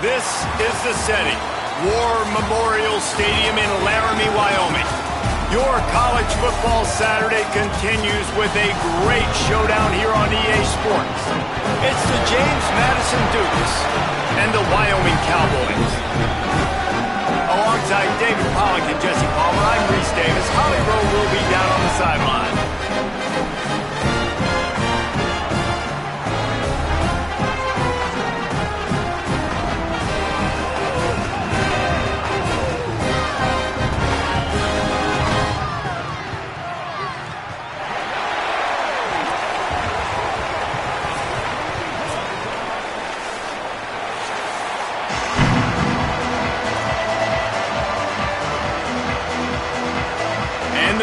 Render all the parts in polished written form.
This is the setting. War Memorial Stadium in Laramie, Wyoming. Your college football Saturday continues with a great showdown here on EA Sports. It's the James Madison Dukes and the Wyoming Cowboys. Alongside David Pollack and Jesse Palmer, I'm Reese Davis. Holly Rowe will be down on the sideline.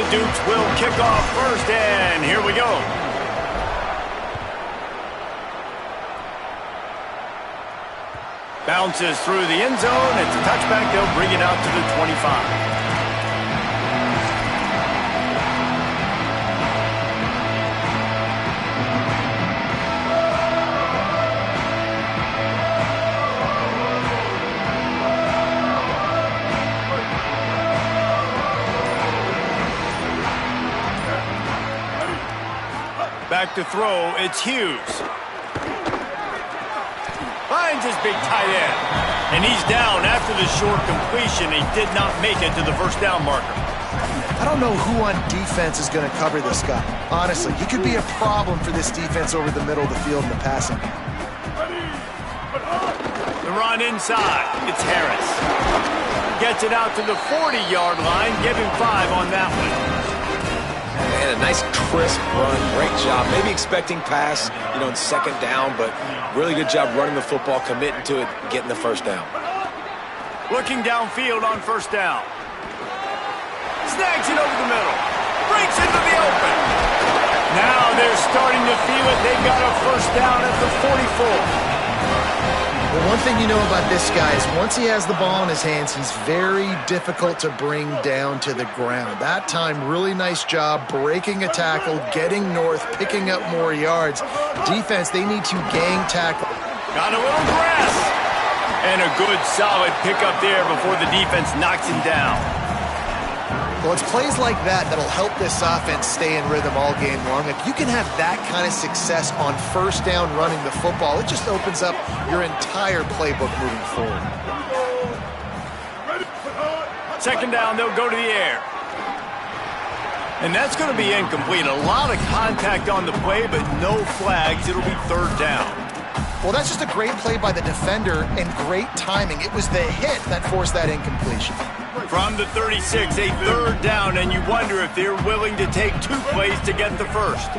Dukes will kick off first, and here we go. Bounces through the end zone. It's a touchback. They'll bring it out to the 25. Back to throw, it's Hughes. Finds his big tight end. And he's down after the short completion. He did not make it to the first down marker. I don't know who on defense is going to cover this guy. Honestly, he could be a problem for this defense over the middle of the field in the passing. The run inside, it's Harris. Gets it out to the 40-yard line. Give him 5 on that one. And a nice crisp run, great job. Maybe expecting pass, in second down, but really good job running the football, committing to it, getting the first down. Looking downfield on first down. Snags it over the middle. Breaks into the open. Now they're starting to feel it. They got a first down at the 44. Well, one thing you know about this guy is once he has the ball in his hands, he's very difficult to bring down to the ground. That time, really nice job breaking a tackle, getting north, picking up more yards. Defense, they need to gang tackle. Got a little grass. And a good, solid pickup there before the defense knocks him down. Well, it's plays like that that'll help this offense stay in rhythm all game long. If you can have that kind of success on first down running the football, it just opens up your entire playbook moving forward. Second down, they'll go to the air. And that's going to be incomplete. A lot of contact on the play, but no flags. It'll be third down. Well, that's just a great play by the defender and great timing. It was the hit that forced that incompletion. From the 36, a third down, and you wonder if they're willing to take 2 plays to get the first.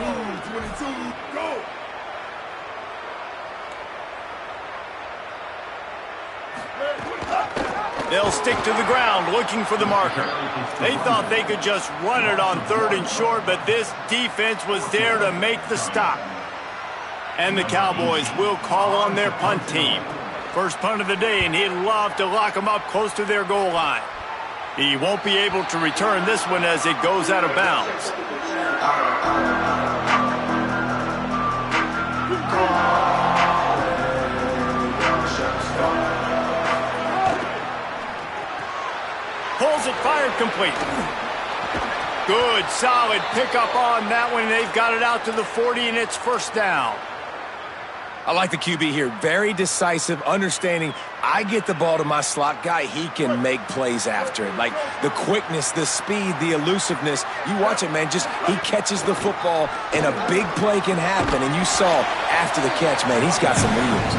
They'll stick to the ground looking for the marker. They thought they could just run it on third and short, but this defense was there to make the stop. And the Cowboys will call on their punt team. First punt of the day, and he'd love to lock them up close to their goal line. He won't be able to return this one as it goes out of bounds. Pulls it, fired, complete. Good, solid pickup on that one. They've got it out to the 40, and it's first down. I like the QB here. Very decisive, understanding I get the ball to my slot guy, he can make plays after it. Like the quickness, the speed, the elusiveness. You watch it, man. Just he catches the football, and a big play can happen. And you saw after the catch, man, he's got some wheels.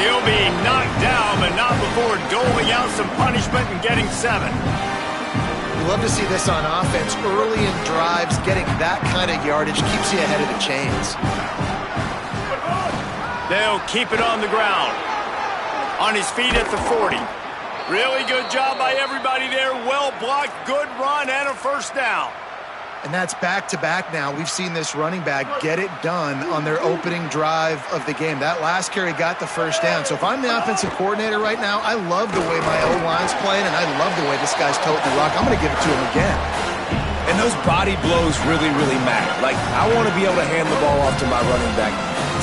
He'll be knocked down, but not before doling out some punishment and getting 7. You love to see this on offense. Early in drives, getting that kind of yardage keeps you ahead of the chains. They'll keep it on the ground. On his feet at the 40. Really good job by everybody there. Well blocked, good run, and a first down. And that's back-to-back now. We've seen this running back get it done on their opening drive of the game. That last carry got the first down. So if I'm the offensive coordinator right now, I love the way my O-line's playing, and I love the way this guy's toting the rock. I'm going to give it to him again. And those body blows really, really matter. Like, I want to be able to hand the ball off to my running back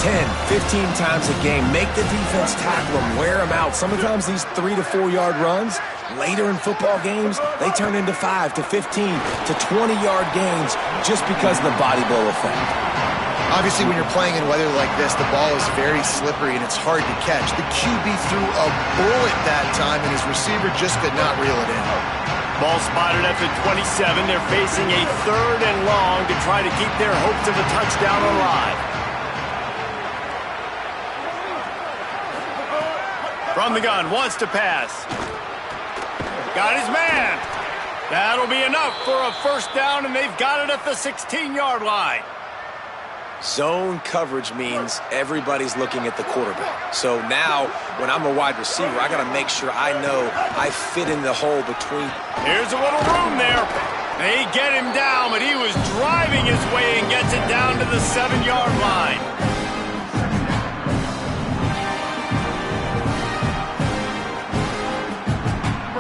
10, 15 times a game. Make the defense tackle them, wear them out. Sometimes these 3 to 4 yard runs, later in football games, they turn into 5 to 15 to 20-yard gains just because of the body blow effect. Obviously, when you're playing in weather like this, the ball is very slippery and it's hard to catch. The QB threw a bullet that time, and his receiver just could not reel it in. Ball spotted at the 27. They're facing a 3rd and long to try to keep their hopes of a touchdown alive. From the gun, wants to pass. Got his man. That'll be enough for a 1st down, and they've got it at the 16-yard line. Zone coverage means everybody's looking at the quarterback. So now, when I'm a wide receiver, I got to make sure I know I fit in the hole between. Here's a little room there. They get him down, but he was driving his way and gets it down to the 7-yard line.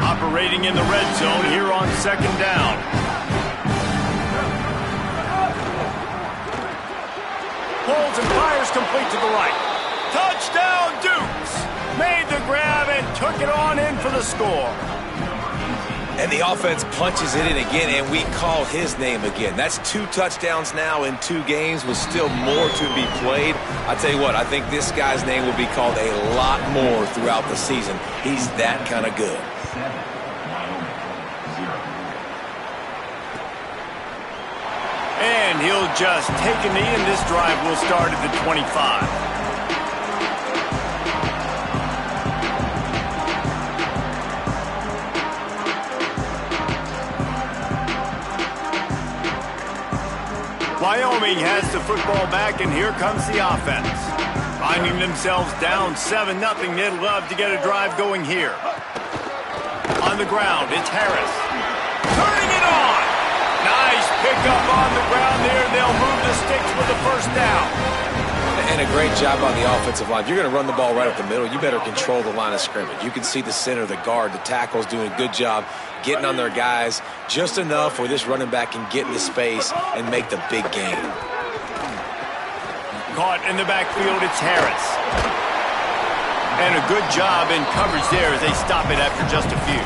Operating in the red zone here on 2nd down. Pulls and fires complete to the right. Touchdown, Dukes! Made the grab and took it on in for the score. And the offense punches it in again, and we call his name again. That's 2 touchdowns now in 2 games with still more to be played. I tell you what, I think this guy's name will be called a lot more throughout the season. He's that kind of good. And he'll just take a knee, and this drive will start at the 25. Wyoming has the football back, and here comes the offense. Finding themselves down 7-0, they'd love to get a drive going here. On the ground, it's Harris. Turning it on! Nice pickup on the ground there. They'll move the sticks with the 1st down. And a great job on the offensive line. If you're going to run the ball right up the middle, you better control the line of scrimmage. You can see the center, the guard, the tackles doing a good job getting on their guys just enough where this running back can get into space and make the big gain. Caught in the backfield, it's Harris. And a good job in coverage there as they stop it after just a few.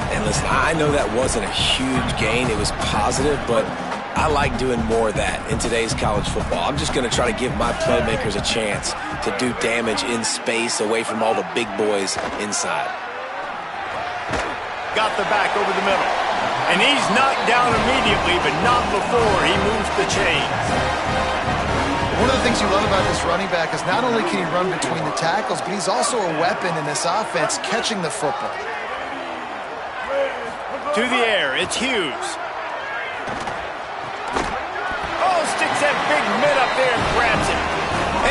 And listen, I know that wasn't a huge gain. It was positive, but I like doing more of that in today's college football. I'm just going to try to give my playmakers a chance to do damage in space away from all the big boys inside. Got the back over the middle. And he's knocked down immediately, but not before he moves the chains. One of the things you love about this running back is not only can he run between the tackles, but he's also a weapon in this offense catching the football. To the air, it's Hughes. Oh, sticks that big mid up there and grabs it.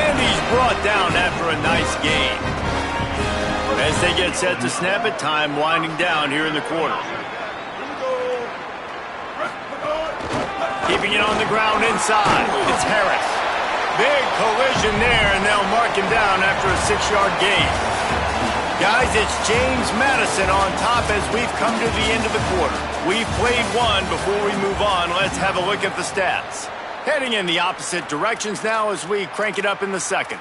And he's brought down after a nice gain. As they get set to snap it, time winding down here in the quarter. Keeping it on the ground inside, it's Harris. Big collision there, and they'll mark him down after a 6-yard gain. Guys, it's James Madison on top as we've come to the end of the quarter. We've played one. Before we move on, let's have a look at the stats. Heading in the opposite directions now as we crank it up in the 2nd.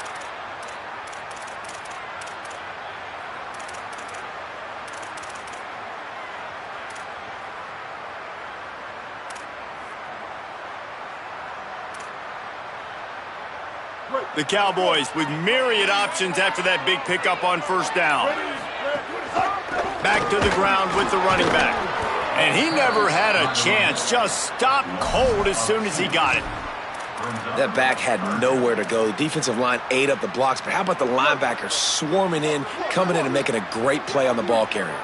The Cowboys with myriad options after that big pickup on 1st down. Back to the ground with the running back. And he never had a chance. Just stopped cold as soon as he got it. That back had nowhere to go. The defensive line ate up the blocks, but how about the linebacker swarming in, coming in and making a great play on the ball carrier?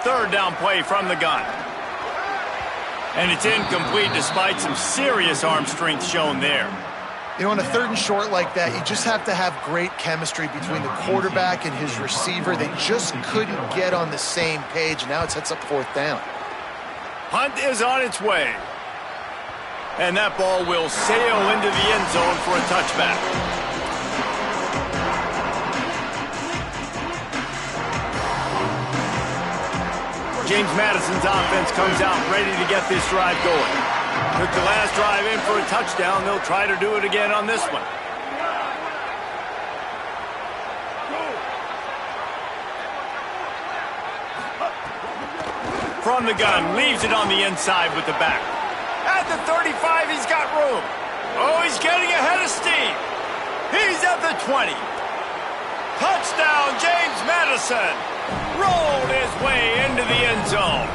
3rd down play from the gun. And it's incomplete despite some serious arm strength shown there. You know, on a 3rd and short like that, you just have to have great chemistry between the quarterback and his receiver. They just couldn't get on the same page. Now it sets up 4th down. Hunt is on its way. And that ball will sail into the end zone for a touchback. James Madison's offense comes out ready to get this drive going. Took the last drive in for a touchdown. They'll try to do it again on this one. From the gun, leaves it on the inside with the back. At the 35, he's got room. Oh, he's getting ahead of steam. He's at the 20. Touchdown, James Madison. Rolled his way into the end zone.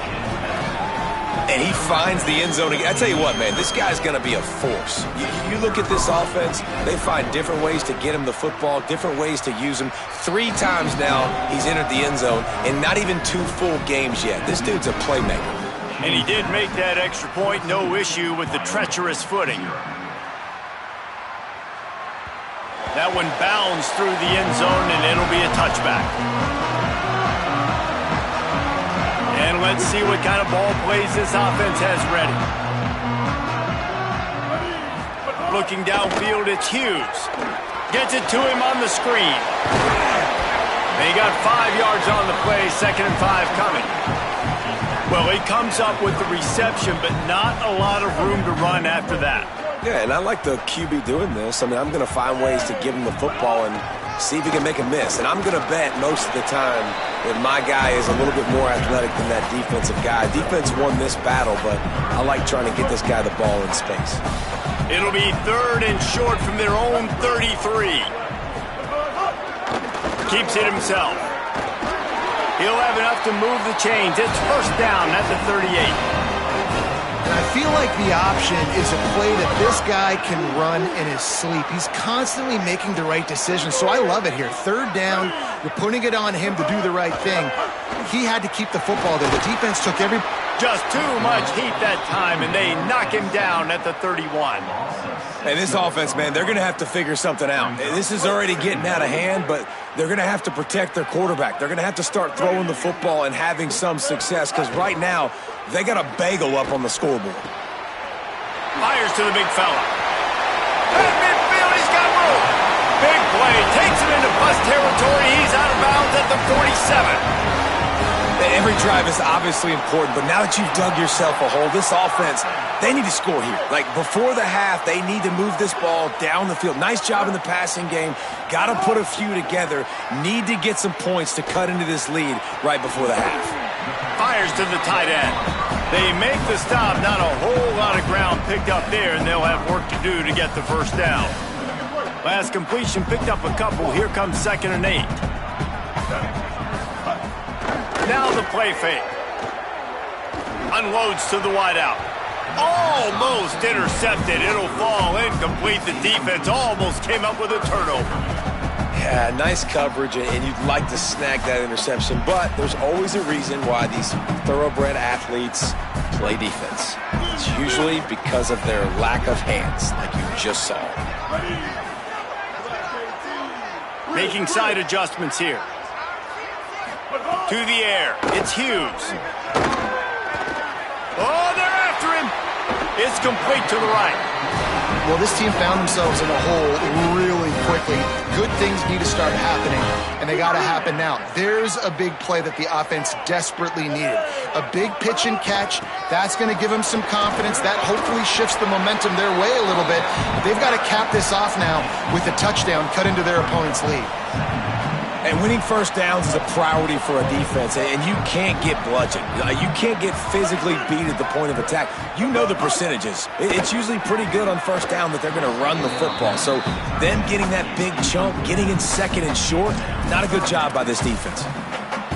And he finds the end zone. I tell you what, man, this guy's going to be a force. You look at this offense, they find different ways to get him the football, different ways to use him. 3 times now he's entered the end zone, and not even 2 full games yet. This dude's a playmaker. And he did make that extra point, no issue with the treacherous footing. That one bounds through the end zone, and it'll be a touchback. And let's see what kind of ball plays this offense has ready. Looking downfield, it's Hughes. Gets it to him on the screen. And he got 5 yards on the play, 2nd and 5 coming. Well, he comes up with the reception, but not a lot of room to run after that. Yeah, and I like the QB doing this. I mean, I'm going to find ways to give him the football and see if he can make a miss. And I'm going to bet most of the time that my guy is a little bit more athletic than that defensive guy. Defense won this battle, but I like trying to get this guy the ball in space. It'll be 3rd and short from their own 33. Keeps it himself. He'll have enough to move the chains. It's 1st down at the 38. And I feel like the option is a play that this guy can run in his sleep. He's constantly making the right decision, so I love it here. 3rd down, you're putting it on him to do the right thing. He had to keep the football there. The defense took every... Just too much heat that time, and they knock him down at the 31. And this offense, man, they're going to have to figure something out. This is already getting out of hand, but they're going to have to protect their quarterback. They're going to have to start throwing the football and having some success, because right now, they got a bagel up on the scoreboard. Fires to the big fella. At midfield, he's got room. Big play, takes him into bust territory. He's out of bounds at the 47. Every drive is obviously important, but now that you've dug yourself a hole, this offense, they need to score here. Like, before the half, they need to move this ball down the field. Nice job in the passing game. Got to put a few together. Need to get some points to cut into this lead right before the half. Fires to the tight end. They make the stop. Not a whole lot of ground picked up there, and they'll have work to do to get the 1st down. Last completion picked up a couple. Here comes 2nd and 8. Now the play fake. Unloads to the wideout. Almost intercepted. It'll fall incomplete. The defense almost came up with a turnover. Yeah, nice coverage, and you'd like to snag that interception, but there's always a reason why these thoroughbred athletes play defense. It's usually because of their lack of hands, like you just saw. Making side adjustments here. To the air. It's Hughes. Oh, they're after him. It's complete to the right. Well, this team found themselves in a hole really quickly. Good things need to start happening, and they got to happen now. There's a big play that the offense desperately needed. A big pitch and catch. That's going to give them some confidence. That hopefully shifts the momentum their way a little bit. But they've got to cap this off now with a touchdown cut into their opponent's lead. And winning 1st downs is a priority for a defense, and you can't get bludgeoned. You can't get physically beat at the point of attack. You know the percentages. It's usually pretty good on 1st down that they're going to run the football. So them getting that big chunk, getting in 2nd and short, not a good job by this defense.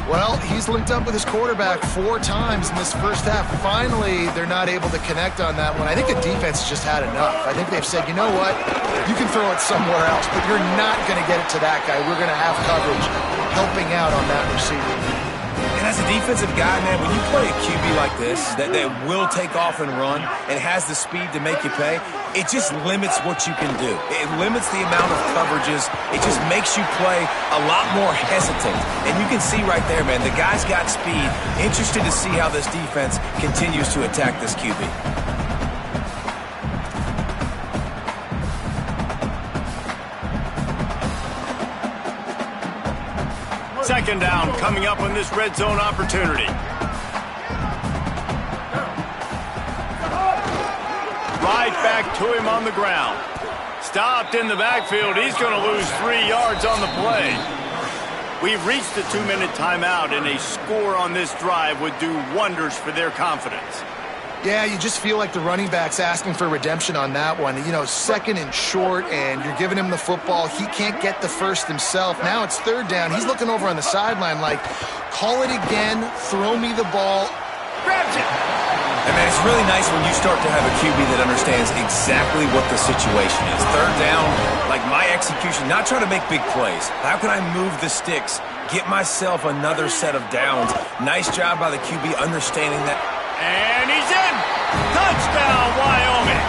Well, he's linked up with his quarterback 4 times in this 1st half. Finally, they're not able to connect on that one. I think the defense just had enough. I think they've said, you know what? You can throw it somewhere else, but you're not going to get it to that guy. We're going to have coverage helping out on that receiver. And as a defensive guy, man, when you play a QB like this, that will take off and run and has the speed to make you pay, it just limits what you can do. It limits the amount of coverages. It just makes you play a lot more hesitant. And you can see right there, man, the guy's got speed. Interested to see how this defense continues to attack this QB. 2nd down coming up on this red zone opportunity. back to him on the ground. Stopped in the backfield. He's going to lose 3 yards on the play. We've reached the 2-minute timeout, and a score on this drive would do wonders for their confidence. Yeah, you just feel like the running back's asking for redemption on that one. You know, 2nd and short, and you're giving him the football. He can't get the first himself. Now it's 3rd down. He's looking over on the sideline like, call it again, throw me the ball. Grabs it. And man, it's really nice when you start to have a QB that understands exactly what the situation is. 3rd down, like my execution, not trying to make big plays. How can I move the sticks, get myself another set of downs? Nice job by the QB understanding that. And he's in. Touchdown, Wyoming.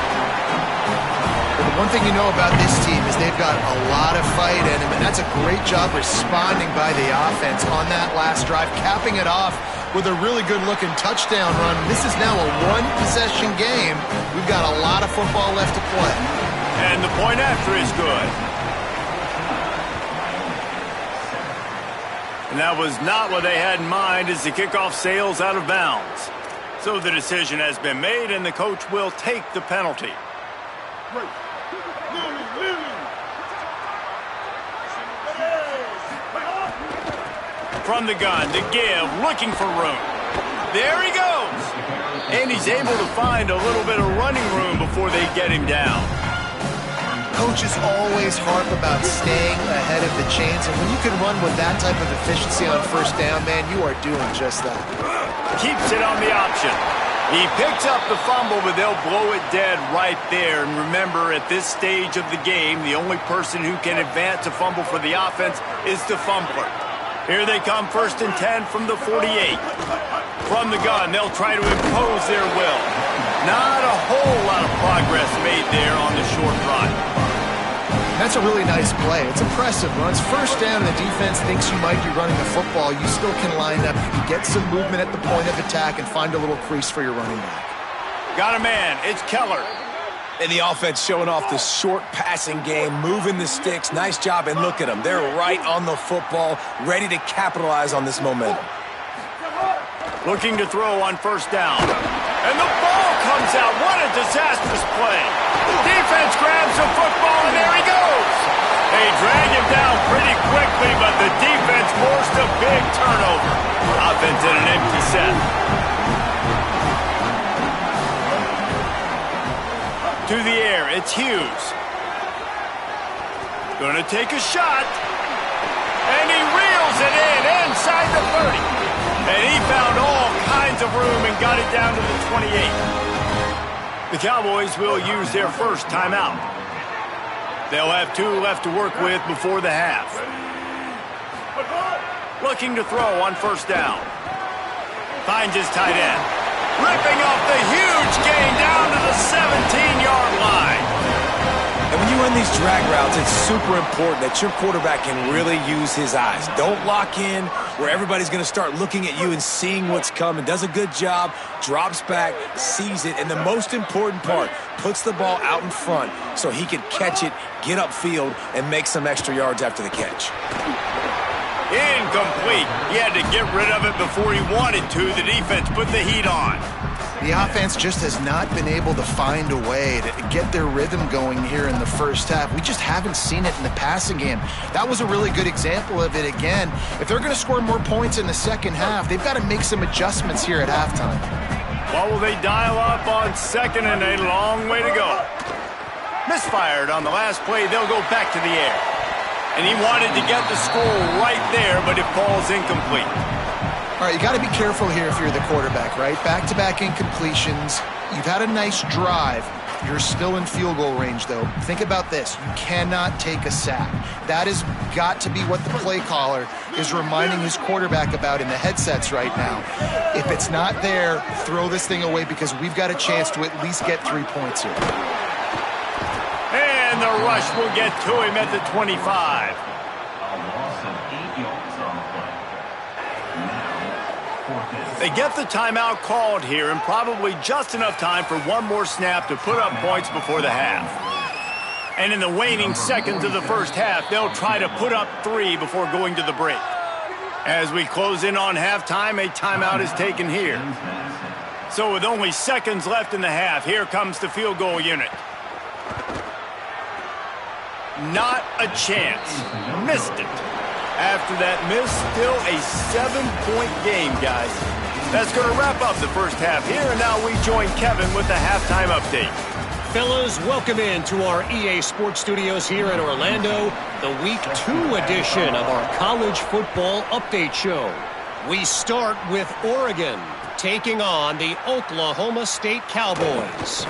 The one thing you know about this team is they've got a lot of fight in them, and that's a great job responding by the offense on that last drive, capping it off with a really good-looking touchdown run. This is now a one-possession game. We've got a lot of football left to play. And the point after is good. And that was not what they had in mind as the kickoff sails out of bounds. So the decision has been made, and the coach will take the penalty. From the gun to give, looking for room. There he goes. And he's able to find a little bit of running room before they get him down. Coaches always harp about staying ahead of the chains, and when you can run with that type of efficiency on 1st down, man, you are doing just that. Keeps it on the option. He picks up the fumble, but they'll blow it dead right there. And remember, at this stage of the game, the only person who can advance a fumble for the offense is the fumbler. Here they come, 1st and 10 from the 48. From the gun, they'll try to impose their will. Not a whole lot of progress made there on the short run. That's a really nice play. It's impressive. When it's 1st down and the defense thinks you might be running the football, you still can line up. You can get some movement at the point of attack and find a little crease for your running back. Got a man. It's Keller. And the offense showing off the short passing game, moving the sticks. Nice job, and look at them. They're right on the football, ready to capitalize on this momentum. Looking to throw on 1st down. And the ball comes out. What a disastrous play. Defense grabs the football, and there he goes. They drag him down pretty quickly, but the defense forced a big turnover. Offense in an empty set. To the air, it's Hughes. Gonna take a shot. And he reels it in inside the 30. And he found all kinds of room and got it down to the 28. The Cowboys will use their 1st timeout. They'll have 2 left to work with before the half. Looking to throw on 1st down. Finds his tight end. Ripping off the huge gain down to the 17-yard line. And when you run these drag routes, it's super important that your quarterback can really use his eyes. Don't lock in where everybody's going to start looking at you and seeing what's coming. Does a good job, drops back, sees it, and the most important part, puts the ball out in front so he can catch it, get upfield, and make some extra yards after the catch. Incomplete. He had to get rid of it before he wanted to. The defense put the heat on. The offense just has not been able to find a way to get their rhythm going here in the 1st half. We just haven't seen it in the passing game. That was a really good example of it again. If they're going to score more points in the 2nd half, they've got to make some adjustments here at halftime. What will they dial up on 2nd and a long way to go? Misfired on the last play. They'll go back to the air. And he wanted to get the score right there, but it falls incomplete. All right, you got to be careful here if you're the quarterback, right? Back-to-back incompletions. You've had a nice drive. You're still in field goal range, though. Think about this. You cannot take a sack. That has got to be what the play caller is reminding his quarterback about in the headsets right now. If it's not there, throw this thing away because we've got a chance to at least get 3 points here. And the rush will get to him at the 25. They get the timeout called here, and probably just enough time for one more snap to put up points before the half. And in the waning seconds of the 1st half, they'll try to put up 3 before going to the break. As we close in on halftime, a timeout is taken here. So with only seconds left in the half, here comes the field goal unit. not a chance. Missed it. After that miss, still a 7-point game, guys. That's going to wrap up the first half here, and now we join Kevin with the halftime update. Fellas, welcome into our EA Sports Studios here in Orlando, the Week 2 edition of our College Football Update Show. We start with Oregon taking on the Oklahoma State Cowboys.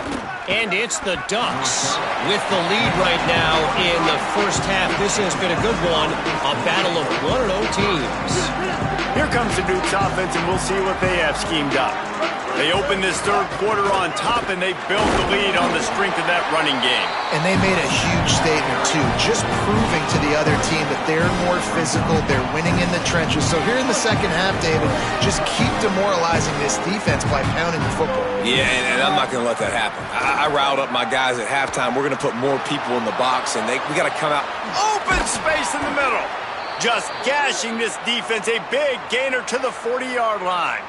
And it's the Ducks with the lead right now in the first half. This has been a good one, a battle of 1-0 teams. Here comes the Dukes offense, and we'll see what they have schemed up. They opened this third quarter on top, and they built the lead on the strength of that running game. And they made a huge statement, too, just proving to the other team that they're more physical, they're winning in the trenches. So here in the second half, David, just keep demoralizing this defense by pounding the football. Yeah, and I'm not going to let that happen. I riled up my guys at halftime. We're going to put more people in the box, and we got to come out. Open space in the middle. Just gashing this defense, a big gainer to the 40-yard line.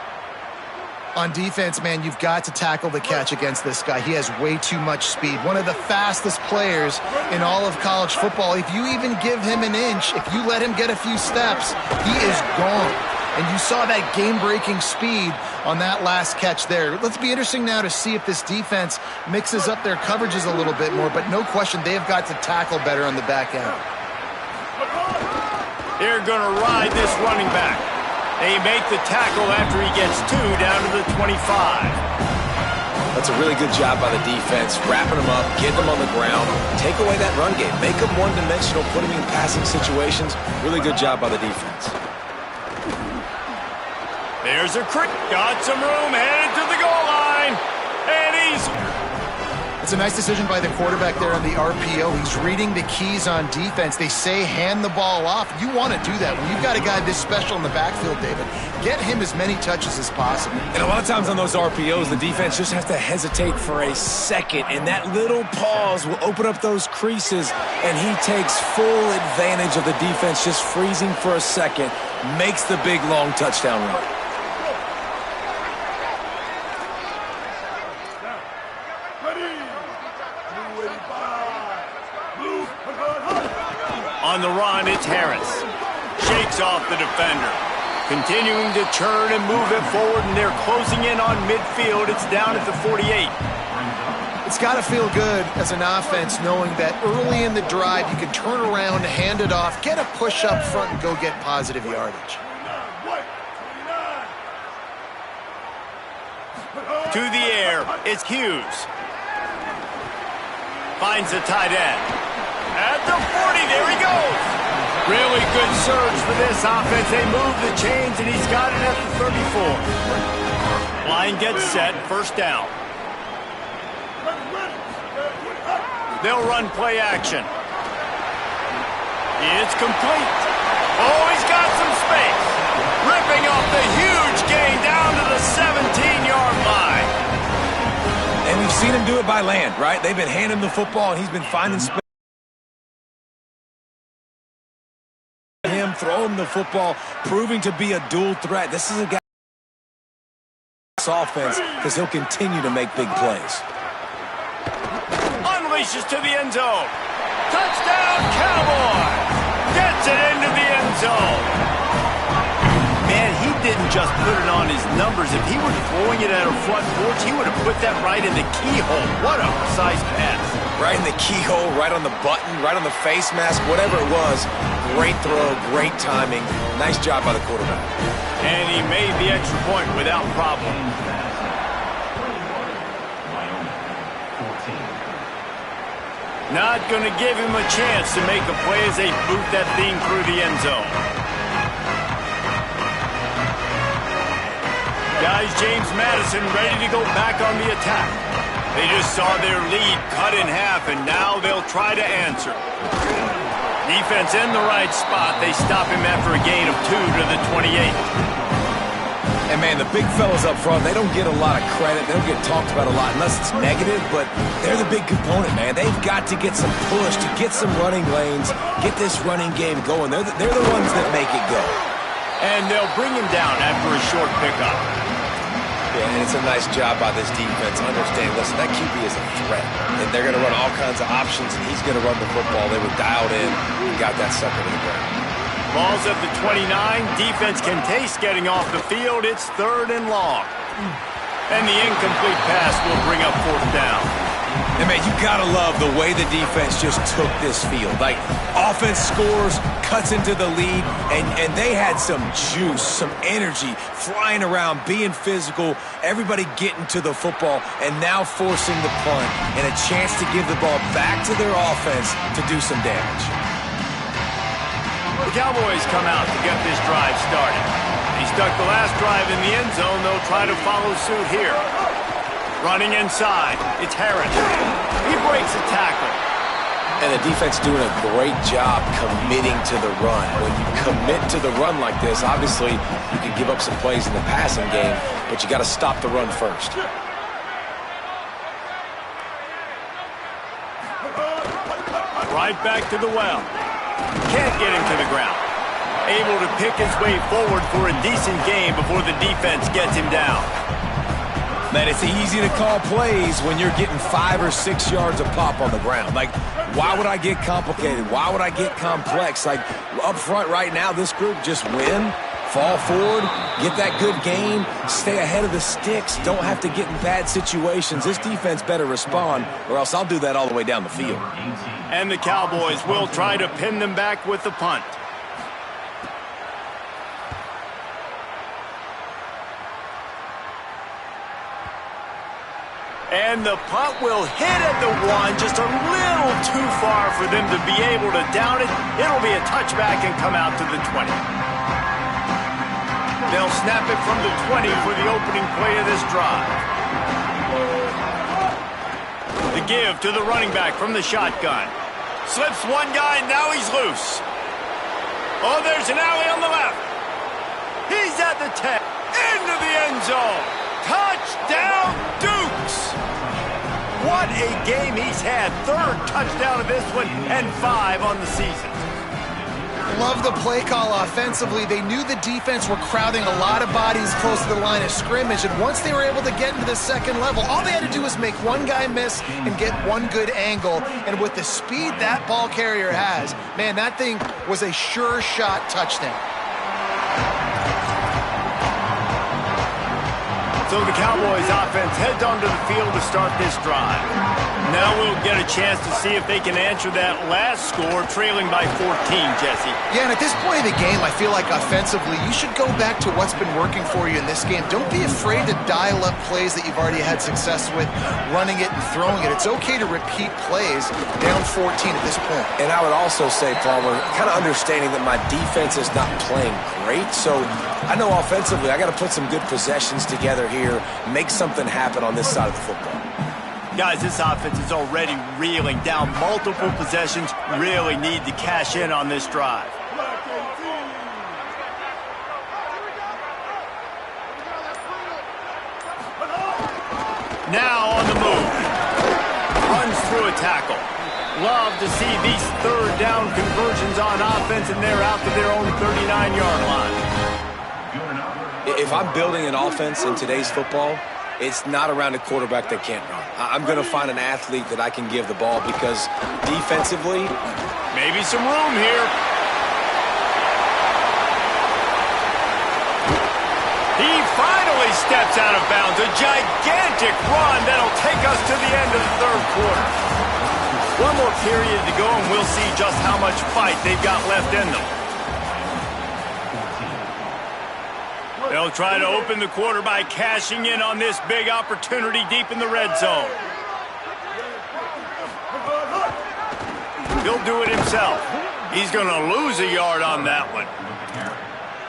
On defense, man, you've got to tackle the catch against this guy. He has way too much speed. One of the fastest players in all of college football. If you even give him an inch, if you let him get a few steps, he is gone. And you saw that game-breaking speed on that last catch there. Let's be interesting now to see if this defense mixes up their coverages a little bit more, but no question they have got to tackle better on the back end. They're going to ride this running back. They make the tackle after he gets 2 down to the 25. That's a really good job by the defense, wrapping them up, getting them on the ground, take away that run game, make them one-dimensional, put them in passing situations. Really good job by the defense. There's a crick. Got some room, headed to the goal line. And he's... It's a nice decision by the quarterback there on the RPO. He's reading the keys on defense. They say hand the ball off. You want to do that. When you've got a guy this special in the backfield, David, get him as many touches as possible. And a lot of times on those RPOs, the defense just has to hesitate for a second, and that little pause will open up those creases, and he takes full advantage of the defense just freezing for a second, makes the big, long touchdown run. On the run, it's Harris. Shakes off the defender. Continuing to turn and move it forward, and they're closing in on midfield. It's down at the 48. It's got to feel good as an offense knowing that early in the drive you can turn around, hand it off, get a push up front, and go get positive yardage. To the air, it's Hughes. Finds the tight end. At the 40, there he goes. Really good surge for this offense. They move the chains, and he's got it at the 34. Line gets set, first down. They'll run play action. It's complete. Oh, he's got some space. Ripping off the huge gain down to the 17-yard line. And we've seen him do it by land, right? They've been handing the football, and he's been finding space. Throwing the football, proving to be a dual threat. This is a guy offense because he'll continue to make big plays. Unleashes to the end zone. Touchdown, Cowboys! Gets it into the end zone. Man, he didn't just put it on his numbers. If he were throwing it at a front porch, he would have put that right in the keyhole. What a precise pass. Right in the keyhole, right on the button, right on the face mask, whatever it was. Great throw, great timing. Nice job by the quarterback. And he made the extra point without problem. Not going to give him a chance to make a play as they boot that thing through the end zone. Guys, James Madison ready to go back on the attack. They just saw their lead cut in half, and now they'll try to answer. Defense in the right spot. They stop him after a gain of 2 to the 28. And, man, the big fellas up front, they don't get a lot of credit. They don't get talked about a lot unless it's negative, but they're the big component, man. They've got to get some push, to get some running lanes, get this running game going. They're the ones that make it go. And they'll bring him down after a short pickup. Yeah, and it's a nice job by this defense understanding, listen, that QB is a threat, and they're going to run all kinds of options, and he's going to run the football. They were dialed in and got that sucker to the ground. Ball's at the 29. Defense can taste getting off the field. It's 3rd and long. And the incomplete pass will bring up 4th down. And, man, you got to love the way the defense just took this field. Like, offense scores, cuts into the lead, and they had some juice, some energy, flying around, being physical, everybody getting to the football, and now forcing the punt and a chance to give the ball back to their offense to do some damage. The Cowboys come out to get this drive started. He stuck the last drive in the end zone. They'll try to follow suit here. Running inside, it's Harris. He breaks a tackle. And the defense doing a great job committing to the run. When you commit to the run like this, obviously you can give up some plays in the passing game, but you got to stop the run first. Right back to the well. Can't get him to the ground. Able to pick his way forward for a decent game before the defense gets him down. Man, it's easy to call plays when you're getting 5 or 6 yards of pop on the ground. Like, why would I get complicated? Why would I get complex? Like, up front right now, this group just win, fall forward, get that good game, stay ahead of the sticks, don't have to get in bad situations. This defense better respond, or else I'll do that all the way down the field. And the Cowboys will try to pin them back with the punt. And the punt will hit at the 1, just a little too far for them to be able to down it. It'll be a touchback and come out to the 20. They'll snap it from the 20 for the opening play of this drive. The give to the running back from the shotgun. Slips one guy, now he's loose. Oh, there's an alley on the left. He's at the 10. Into the end zone. Touchdown, Dukes! What a game he's had. 3rd touchdown of this one and 5 on the season. Love the play call offensively. They knew the defense were crowding a lot of bodies close to the line of scrimmage, and once they were able to get into the second level, all they had to do was make one guy miss and get one good angle. And with the speed that ball carrier has, man, that thing was a sure shot touchdown. So the Cowboys offense heads onto the field to start this drive. Now we'll get a chance to see if they can answer that last score, trailing by 14, Jesse. Yeah, and at this point of the game, I feel like offensively, you should go back to what's been working for you in this game. Don't be afraid to dial up plays that you've already had success with, running it and throwing it. It's okay to repeat plays down 14 at this point. And I would also say, Palmer, kind of understanding that my defense is not playing great, so I know offensively I got to put some good possessions together here, make something happen on this side of the football. Guys, this offense is already reeling down multiple possessions. Really need to cash in on this drive. Now on the move. Runs through a tackle. Love to see these 3rd down conversions on offense, and they're out to their own 39-yard line. If I'm building an offense in today's football, it's not around a quarterback that can't run. I'm going to find an athlete that I can give the ball because defensively, maybe some room here. He finally steps out of bounds. A gigantic run that'll take us to the end of the 3rd quarter. One more period to go, and we'll see just how much fight they've got left in them. They'll try to open the quarter by cashing in on this big opportunity deep in the red zone. He'll do it himself. He's going to lose a yard on that one.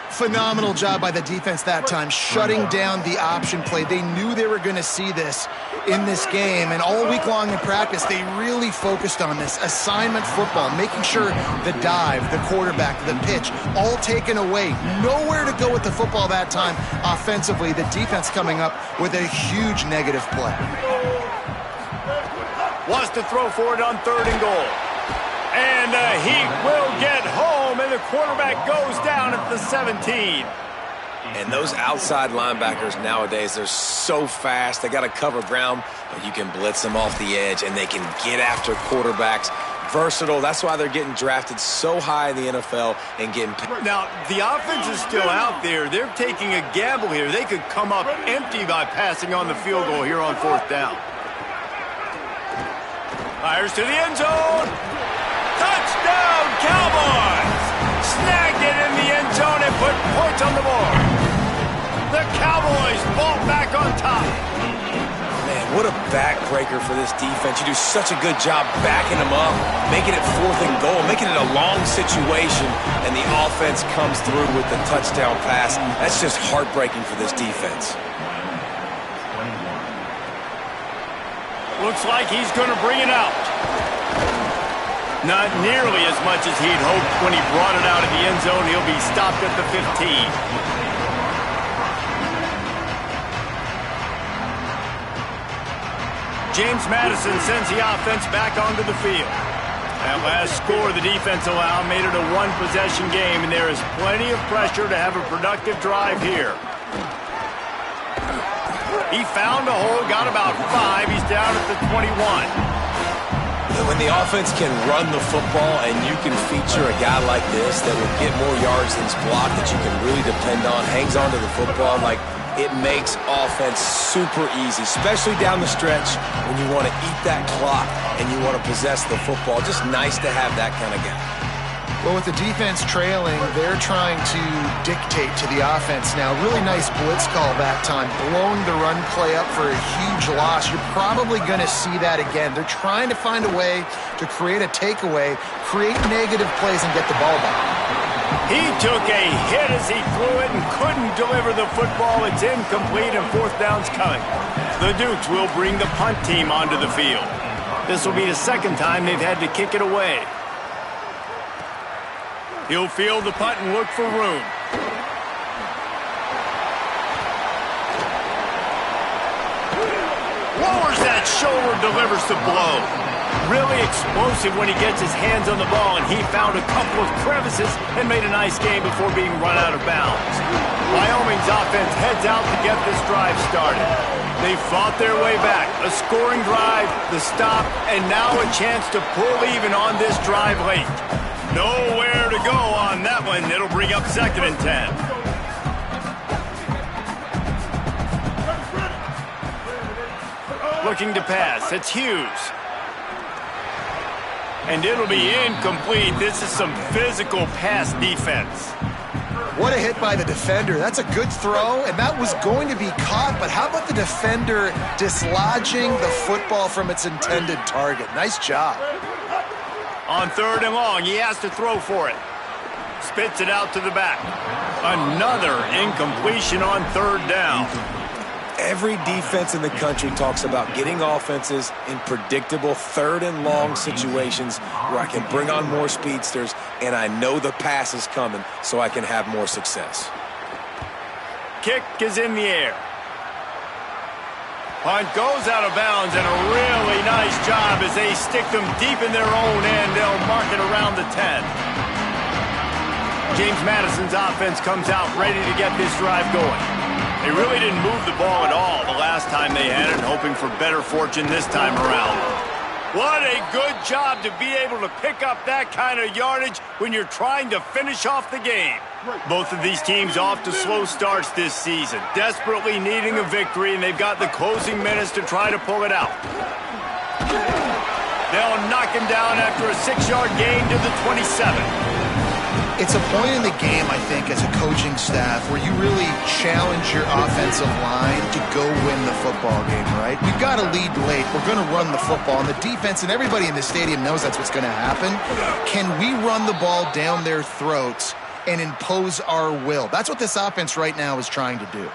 Phenomenal job by the defense that time, shutting down the option play. They knew they were going to see this in this game, and all week long in practice, they really focused on this assignment football, making sure the dive, the quarterback, the pitch, all taken away. Nowhere to go with the football that time offensively. The defense coming up with a huge negative play. Wants to throw for it on 3rd and goal. And he will get home, and the quarterback goes down at the 17. And those outside linebackers nowadays, they're so fast. They got to cover ground, but you can blitz them off the edge, and they can get after quarterbacks. Versatile. That's why they're getting drafted so high in the NFL and getting picked. Now, the offense is still out there. They're taking a gamble here. They could come up empty by passing on the field goal here on 4th down. Fires to the end zone. Touchdown, Cowboys! Snagged it in the end zone and put points on the board. The Cowboys fall back on top. Man, what a backbreaker for this defense. You do such a good job backing them up, making it 4th and goal, making it a long situation, and the offense comes through with the touchdown pass. That's just heartbreaking for this defense. Looks like he's going to bring it out. Not nearly as much as he'd hoped when he brought it out of the end zone. He'll be stopped at the 15. James Madison sends the offense back onto the field. That last score the defense allowed made it a one-possession game, and there is plenty of pressure to have a productive drive here. He found a hole, got about 5. He's down at the 21. When the offense can run the football and you can feature a guy like this that will get more yards than his block that you can really depend on, hangs onto the football, like it makes offense super easy, especially down the stretch when you want to eat that clock and you want to possess the football. Just nice to have that kind of guy. Well, with the defense trailing, they're trying to dictate to the offense now. Really nice blitz call that time, blowing the run play up for a huge loss. You're probably going to see that again. They're trying to find a way to create a takeaway, create negative plays, and get the ball back. He took a hit as he threw it and couldn't deliver the football. It's incomplete and 4th down's coming. The Dukes will bring the punt team onto the field. This will be the second time they've had to kick it away. He'll field the punt and look for room. Lowers that shoulder, delivers the blow. Really explosive when he gets his hands on the ball, and he found a couple of crevices and made a nice game before being run out of bounds. Wyoming's offense heads out to get this drive started. They fought their way back. A scoring drive, the stop, and now a chance to pull even on this drive late. Nowhere to go on that one. It'll bring up 2nd and 10. Looking to pass. It's Hughes. And it'll be incomplete. This is some physical pass defense. What a hit by the defender. That's a good throw, and that was going to be caught, but how about the defender dislodging the football from its intended target? Nice job. On 3rd and long, he has to throw for it. Spits it out to the back. Another incompletion on 3rd down. Every defense in the country talks about getting offenses in predictable 3rd and long situations where I can bring on more speedsters and I know the pass is coming so I can have more success. Kick is in the air. Punt goes out of bounds, and a really nice job as they stick them deep in their own end. They'll mark it around the 10. James Madison's offense comes out ready to get this drive going. They really didn't move the ball at all the last time they had it, hoping for better fortune this time around. What a good job to be able to pick up that kind of yardage when you're trying to finish off the game. Both of these teams off to slow starts this season, desperately needing a victory, and they've got the closing minutes to try to pull it out. They'll knock him down after a 6-yard gain to the 27. It's a point in the game, I think, as a coaching staff where you really challenge your offensive line to go win the football game, right? We've got to lead late. We're going to run the football. And the defense and everybody in the stadium knows that's what's going to happen. Can we run the ball down their throats and impose our will? That's what this offense right now is trying to do.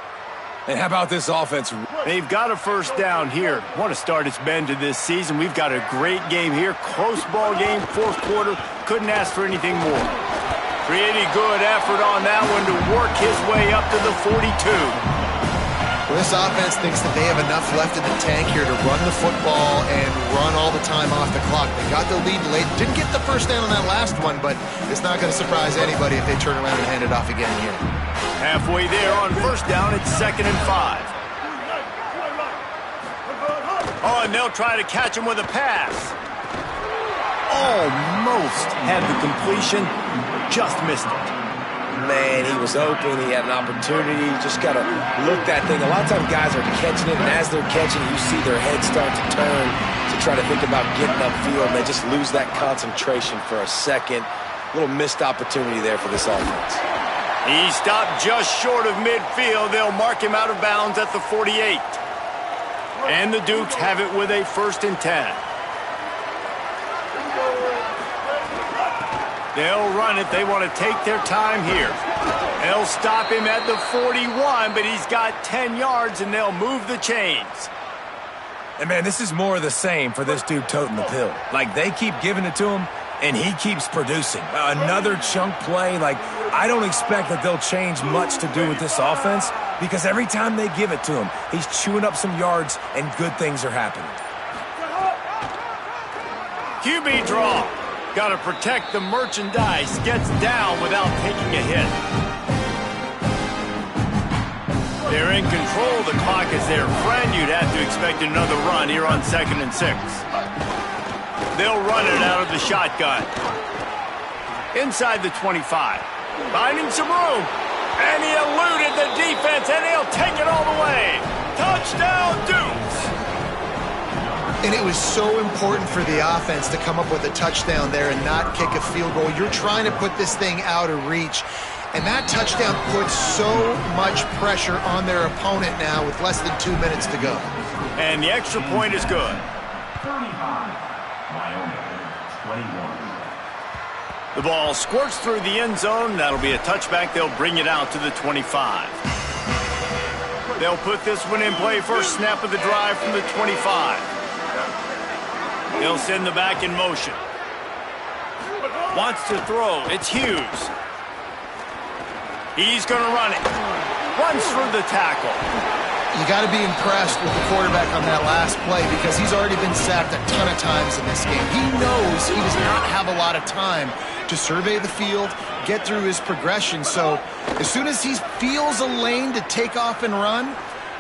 And how about this offense? They've got a 1st down here. What a start it's been to this season. We've got a great game here. Close ball game, 4th quarter. Couldn't ask for anything more. Pretty good effort on that one to work his way up to the 42. Well, this offense thinks that they have enough left in the tank here to run the football and run all the time off the clock. They got the lead late. Didn't get the 1st down on that last one, but it's not going to surprise anybody if they turn around and hand it off again here. Halfway there on first down, it's 2nd and 5. Oh, and they'll try to catch him with a pass. Almost had the completion, just missed it. Man, he was open. He had an opportunity. You just got to look that thing. A lot of times guys are catching it, and as they're catching it, you see their head start to turn to try to think about getting upfield, and they just lose that concentration for a second. A little missed opportunity there for this offense. He stopped just short of midfield. They'll mark him out of bounds at the 48. And the Dukes have it with a 1st and 10. They'll run it. They want to take their time here. They'll stop him at the 41, but he's got 10 yards, and they'll move the chains. And, man, this is more of the same for this dude toting the pill. Like, they keep giving it to him, and he keeps producing. Another chunk play. Like, I don't expect that they'll change much to do with this offense because every time they give it to him, he's chewing up some yards, and good things are happening. QB draw. Got to protect the merchandise. Gets down without taking a hit. They're in control. The clock is their friend. You'd have to expect another run here on 2nd and 6. They'll run it out of the shotgun. Inside the 25. Finding some room. And he eluded the defense, and he'll take it all the way. Touchdown, Dukes. And it was so important for the offense to come up with a touchdown there and not kick a field goal. You're trying to put this thing out of reach. And that touchdown puts so much pressure on their opponent now with less than 2 minutes to go. And the extra point is good. 35, Wyoming, 21. The ball squirts through the end zone. That'll be a touchback. They'll bring it out to the 25. They'll put this one in play. First snap of the drive from the 25. They'll send the back in motion. Wants to throw. It's Hughes. He's going to run it. Runs through the tackle. You got to be impressed with the quarterback on that last play because he's already been sacked a ton of times in this game. He knows he does not have a lot of time to survey the field, get through his progression. So as soon as he feels a lane to take off and run,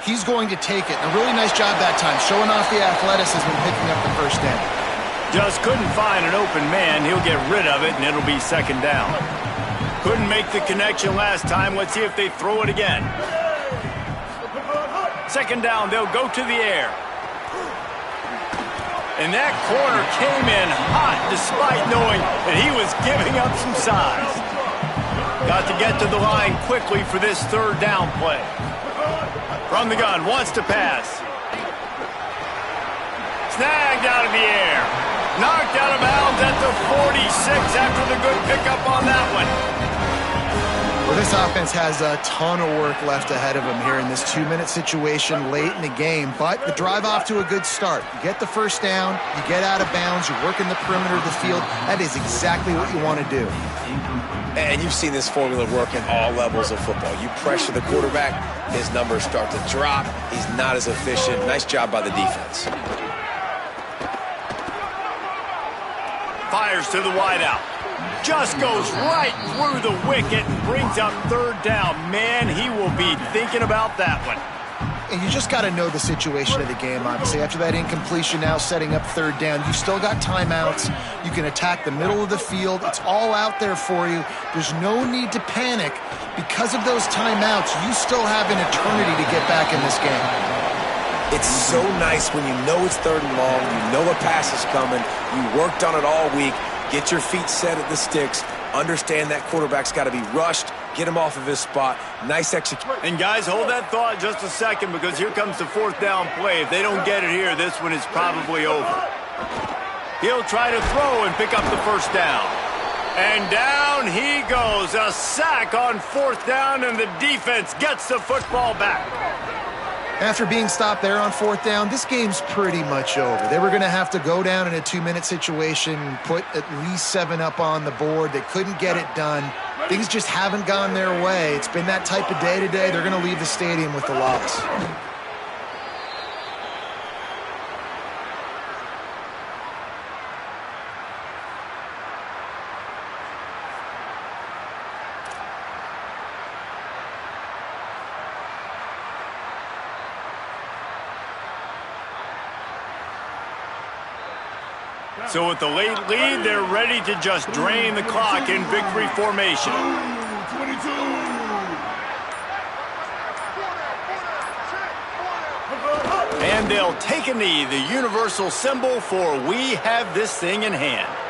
he's going to take it. And a really nice job that time, showing off the athleticism and picking up the first down. Just couldn't find an open man. He'll get rid of it, and it'll be 2nd down. Couldn't make the connection last time. Let's see if they throw it again. 2nd down, they'll go to the air. And that corner came in hot despite knowing that he was giving up some size. Got to get to the line quickly for this 3rd down play. From the gun, wants to pass. Snagged out of the air. Knocked out of bounds at the 46 after the good pickup on that one. Well, this offense has a ton of work left ahead of them here in this 2-minute situation late in the game, but the drive off to a good start. You get the first down, you get out of bounds, you're working the perimeter of the field. That is exactly what you want to do. And you've seen this formula work in all levels of football. You pressure the quarterback, his numbers start to drop. He's not as efficient. Nice job by the defense. Fires to the wideout. Just goes right through the wicket and brings up 3rd down. Man, he will be thinking about that one. And you just got to know the situation of the game, obviously. After that incompletion, now setting up 3rd down, you still got timeouts. You can attack the middle of the field. It's all out there for you. There's no need to panic. Because of those timeouts, you still have an eternity to get back in this game. It's so nice when you know it's 3rd and long, you know a pass is coming, you worked on it all week, get your feet set at the sticks, understand that quarterback's got to be rushed, get him off of his spot. Nice execution. And guys, hold that thought just a second because here comes the 4th down play. If they don't get it here, this one is probably over. He'll try to throw and pick up the 1st down. And down he goes. A sack on 4th down, and the defense gets the football back. After being stopped there on 4th down, this game's pretty much over. They were going to have to go down in a 2-minute situation, put at least 7 up on the board. They couldn't get it done. Things just haven't gone their way. It's been that type of day today. They're going to leave the stadium with the loss. So with the late lead, they're ready to just drain the clock in victory formation. 22. And they'll take a knee, the universal symbol for we have this thing in hand.